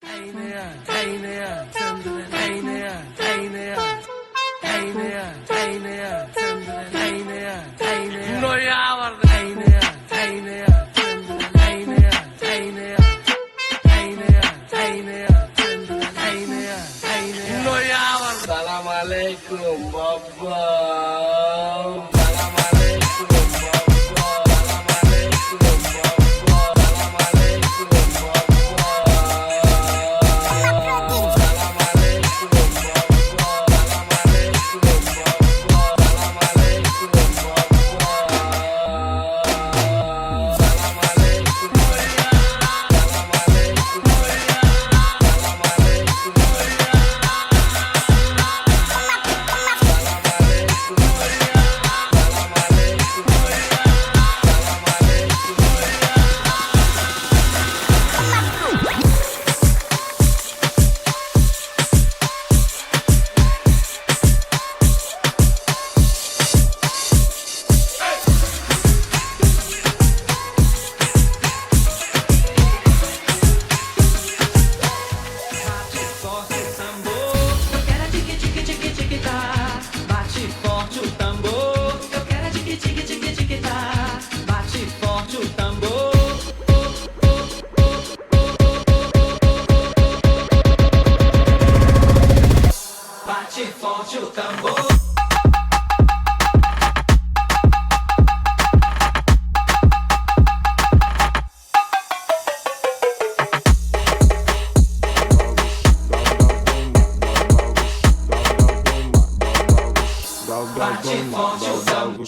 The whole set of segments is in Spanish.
Assalamualaikum Baba. Assalamualaikum Baba. Assalamualaikum Baba. Assalamualaikum Baba. Assalamualaikum Baba. Assalamualaikum Baba. Assalamualaikum forte o tambor. Bate forte o tambor.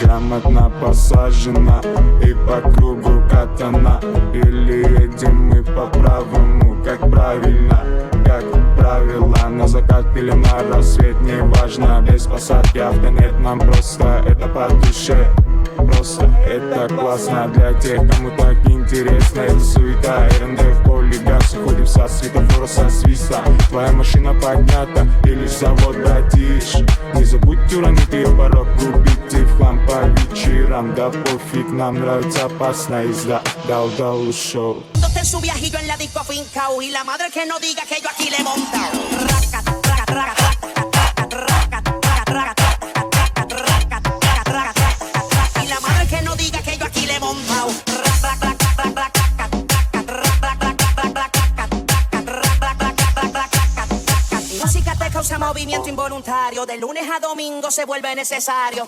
Грамотно посажена и по кругу катана. Или едем мы по правому, как правильно, как правило. На закат или на рассвет, не важно. Без посадки авто нет, нам просто это по душе. Просто это классно для тех, кому так интересно. Это суета, РНД в поле газ. Уходим со светофора, со свиста. Твоя машина поднята, и лишь завод братишь. Не забудь уронить ее порог, купите в хлам по вечерам. Да пофиг, нам нравится опасная езда. Дал ушел. En su viajillo en la disco afincao y la madre que no diga que yo aquí le he montao. Y la madre que no diga que yo aquí le he montao. Música te causa movimiento involuntario, de lunes a domingo se vuelve necesario.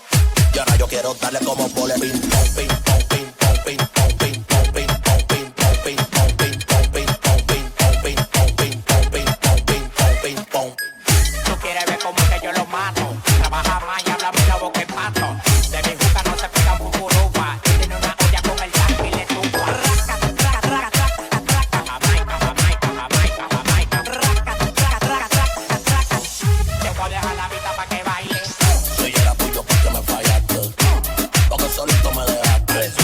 Y ahora yo quiero darle como pole ping pong, ping pong, ping pong, ping pong, ping pong, ping pong, ping pong, ping pong, ping pong, ping pong, ping pong, ping pong, ping pong, ping pong, ping pong, ping pong. Tú quieres ver cómo que yo lo mato. Trabaja más y habla la boca en pato. De mi juca no se pega un curupa. Tiene una olla con el tanque y le tupa. Jamaica, Jamaica, Jamaica, Jamaica. Te voy a dejar la vida pa' que baile. Si yo era tuyo, ¿por qué me fallaste? Porque solito me dejaste.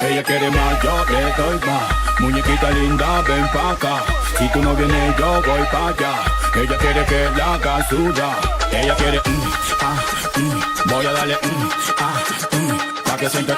Ella quiere más, yo le doy más. Muñequita linda, ven pa' acá. Si tú no vienes, yo voy pa' allá. Ella quiere que la haga suya. Ella quiere, voy a darle, pa' que sienta,